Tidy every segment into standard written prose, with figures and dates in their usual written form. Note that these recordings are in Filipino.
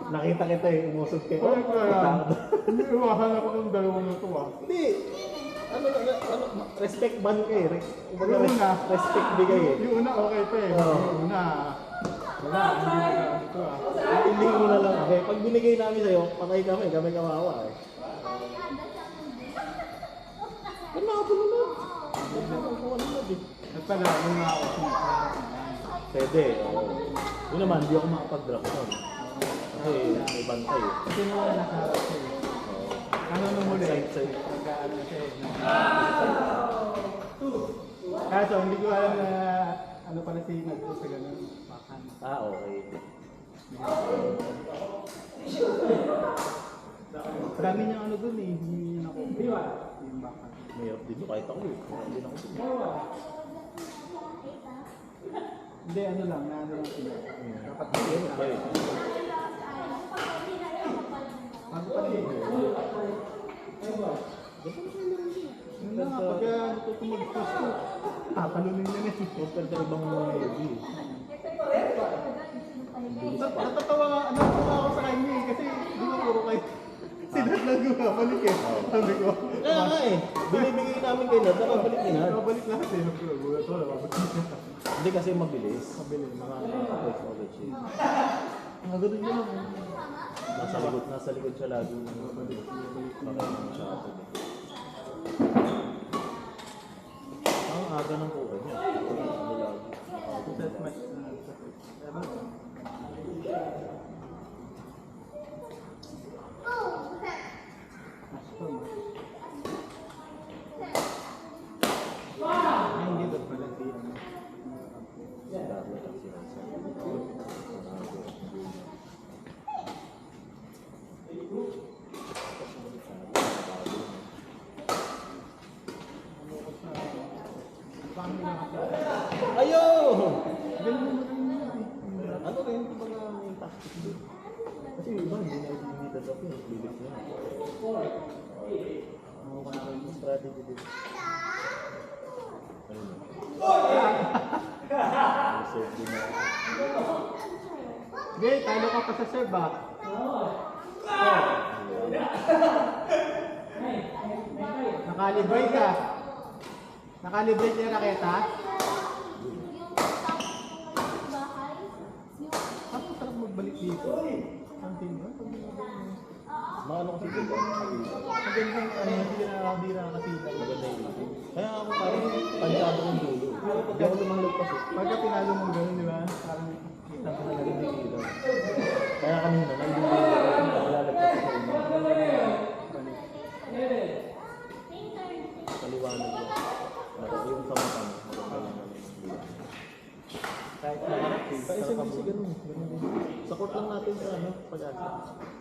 Nakita kita eh, umusog kayo. Wala ka yan. Hindi iwasan ako ng dalawang na ito ah. Hindi. Ano, respect ban kayo. Yung una. Respect bigay eh. Yung una okay pa eh. Oo. Yung una. Wala, hindi ko na ito ah. Hindi mo na lang. Okay, pag binigay namin sa'yo, patay kami kawawa eh. Ano ako po naman? At pala, yung mga ako. Pwede, oo. Yun naman, di ako makapag-drop nun. Kasi may bantay eh. Kasi nung nakaharap siya eh. Ano nung huli? Side. Nag-ano siya eh. Kaso, hindi ko alam na ano pala si Nagpo sa ganun. Bakan. Ah, okay. Marami niyang ano dun eh. Hindi niya nakuha. Yung bakan. Mayroon din mo, kahit ako eh. Hindi na ako din. Hindi, ano lang, na ano lang sila. Dapat Hindi, ano ba eh? bago pa rin. Yun na nga, pagka natuto mag-post ko, tapalunin niya na eh. Total ka ibang movie. Natatawa ako sa kanya eh, kasi di ba puro kayo. Sinad lang yung babalik eh. Sabi ko. Kaya nga eh, binibigay namin kayo na, nakabalik din ha. Babalik lahat eh. Gulat wala, babalik na. Hindi kasi mabilis. Mabilis. Mga college eh. Ang gano'n yun. Nasa likod siya lagi. Mabilis. Pakailan siya ako. Ang aga ng kuha niya. Set match. Hindi ba pala siya? Ayo! Ano rin yung mga may tactic doon? Kasi yung iba, hindi na i-limited up yun. Lilit na. Ano ka na rin yung strategy din? Ayun na. Serve din na. Sige, talo ka pa sa serve ah. Nakalibrate ka. Nakalibrate yung raketa. Ako sarap magbalik dito. Ang tingin mo? Maano kasi dito? Magandang ano, hindi na nakasilang. Maganda yung ito. Kaya ako parang pansyado kong dulo. Hindi ako lumalagpas eh. Pagka pinalo mong gano'n, di ba? Parang Kita ko na rin yung ilaw. Kaya kanina, nandun yung ilaw. Nalalagpas sa una. Kaliwanag yun. Yung sa mata mo. kahit nakarap eh. Sa SMBC ganun. Sa court lang natin sa ano, pag-asa.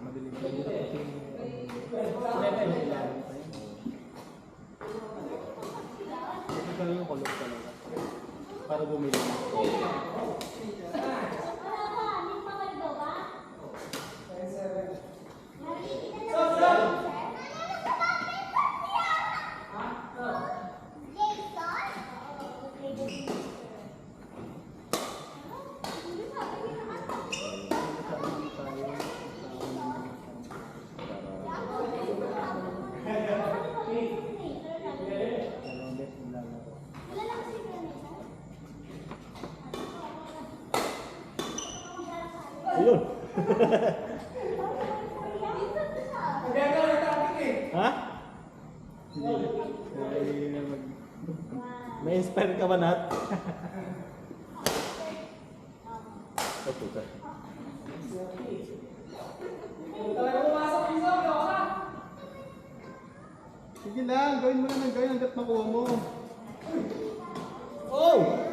Madilim pa yun. Kasi ito talaga yung kulog talaga. Para bumili. Ayun. Ha? May inspire ka ba, Nat? Okay, sir. Sige lang, gawin mo na ng gawin hanggat makuha mo. Oh!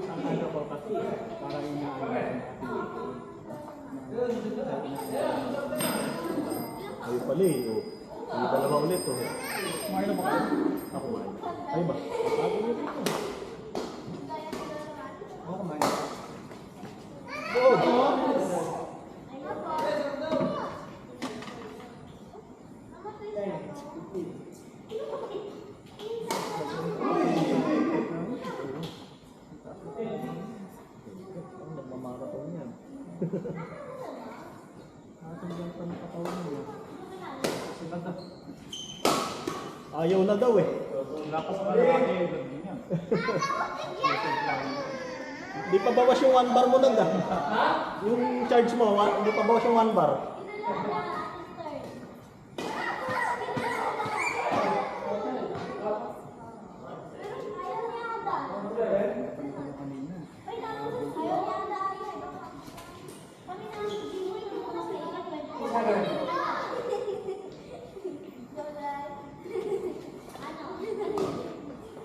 Ang ano ko kasi, parang Ay pala eh. Oh. May dalawa ulit oh. kumain na ba kayo? Ako ba? Ay ba? Ako ulit ito. Oo, kumain na. Oh! Natanggal pa ng katawan mo. Sila na. Ayaw na daw eh. Lakas pa naman eh. Ganyan yan. Hindi pa bawas yung 1 bar mo nag Yung charge mo, hindi pa bawas yung 1 bar.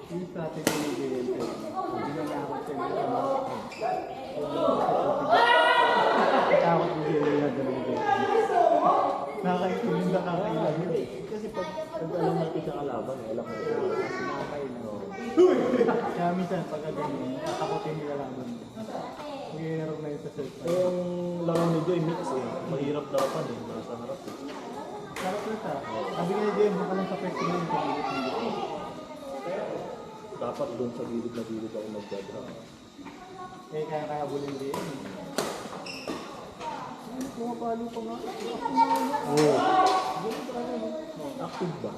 Yung strategy ni JLT. Hindi na ako siya. Takot ni JLT. Nakakaintulong na kakailan yun. Kasi pag alam natin sa kalaban, alam mo Nakakailan. Kaya minsan pag ganyan, nakakaputin nila lang doon. Mayroon na yun sa cellphone. Eh, yung laro ni Joy mix eh. Mahirap daw pa eh. Nasa harap eh. Sarap na ito. Sabi nga Jay, baka lang sa festival yung pagigit. Dapat doon sa gilid na gilid ako mag-drop. Eh, kaya bulin din. Pumapalo pa nga. Oo. Active ba?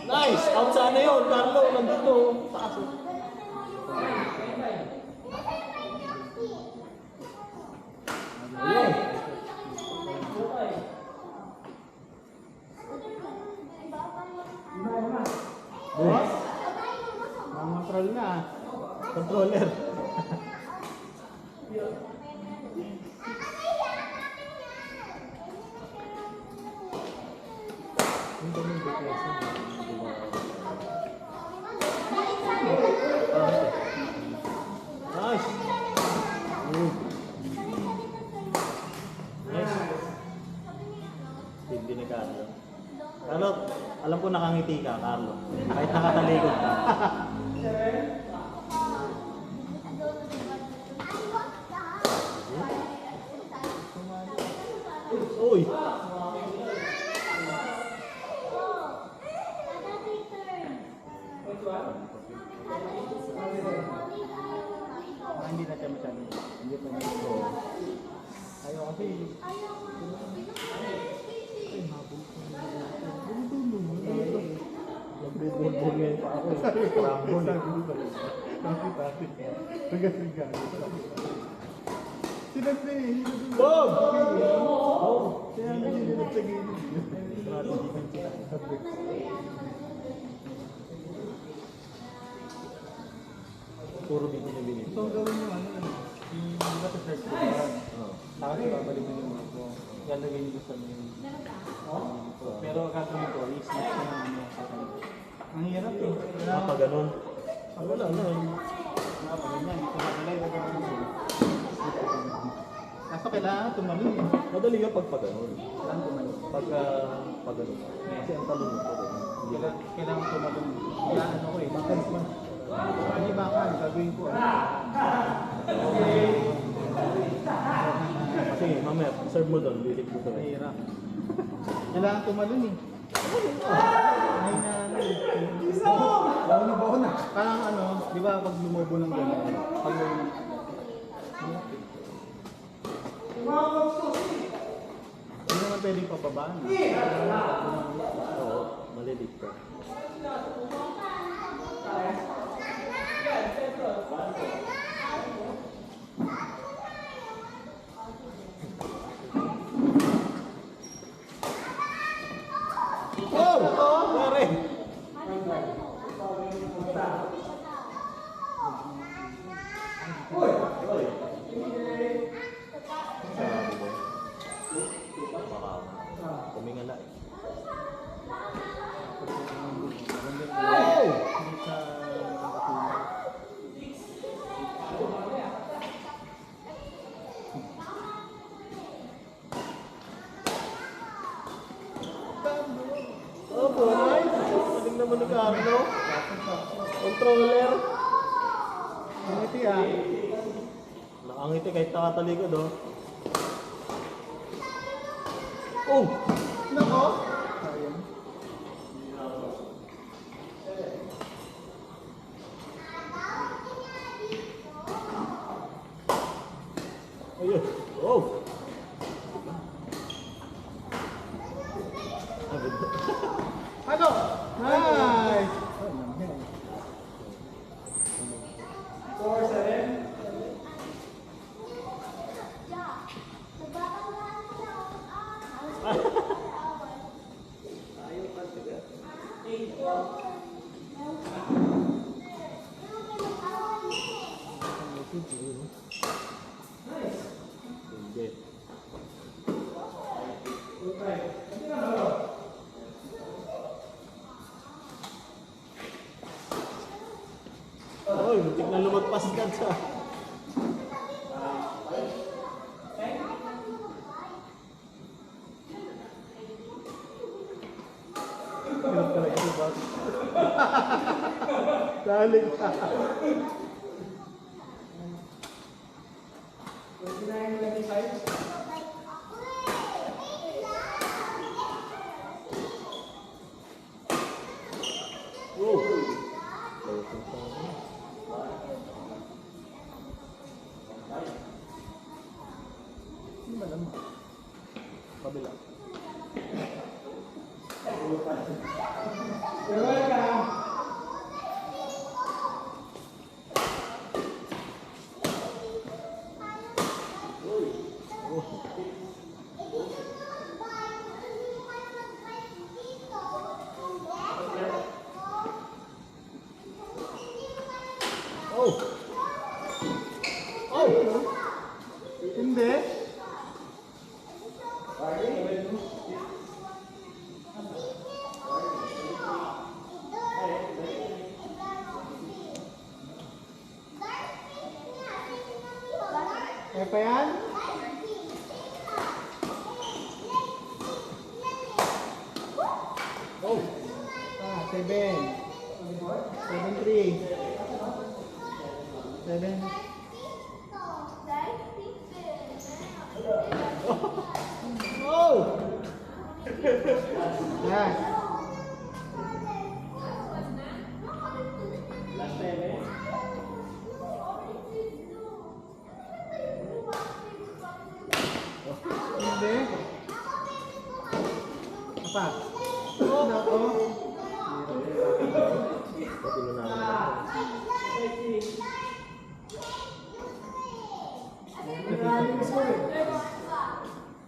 Nice! Out sana yun, Carlo. Nandito. Taas. Ayun. Boss? Control na. Controller. Yung daming depression. Nice! Nice. Hindi ni Carlo. Carlo, alam ko nakangiti ka, Carlo. Kahit nakatalikod ka. Uy! Hindi na siya masyado. Hindi pa niya ito. Ayaw kasi. Ay, mabul ko na. Nagbubulbul ngayon pa ako eh. Parambol eh. Sinagli eh. Bob! Kaya nga sinunod sa gilid. Puro dito na binili. Ito ang gawin nyo ano eh. Yung iba sa search ko ba? Oo. Tapos ibabalik mo yung mga ko. Ilalagay nyo sa main. Pero gagawin ko, i-snap ko ng ano. Ang hirap eh. Kapag ganun. Wala na. Kapag ganyan, dito nakalay. Kaso kailangan tumalun eh. Madali ka pag ganun. Kailangan tumalun. Pag ganun. Kasi ang talon mo. Kailangan tumalun. Kaya ano ko eh, bakal ko. Hindi bakal, gagawin ko. Kasi mamaya, serve mo doon. Bilik mo doon. Mahirap. Kailangan tumalun eh. Ay na ano eh. Baon na. Parang ano, di ba pag lumobo ng gano'n, pag hindi naman pwedeng papabaan. Oo, malilit ka. Oh! Oh! Pare! Kumingala eh. Oh, boy! Galing naman ni Carlo. Controller. Ito ah. Ang ngiti kahit nakatalikod, oh. Oh! Nako! Sayang. Ayun. Oh! Ano? Nice! Oh, naman. 4-7. Hindi. Oy, muntik na lumagpas ka sa. Hirap talaga ito, boss. Dali ka. Oh. Hindi ba naman? Kabila. You're welcome! Oh! Oh! Hindi. Kaya pa yan? Oh! 7. 7-3. 7. Oh! Yes. Hindi. Apa? Oh, nako. Patuloy namin.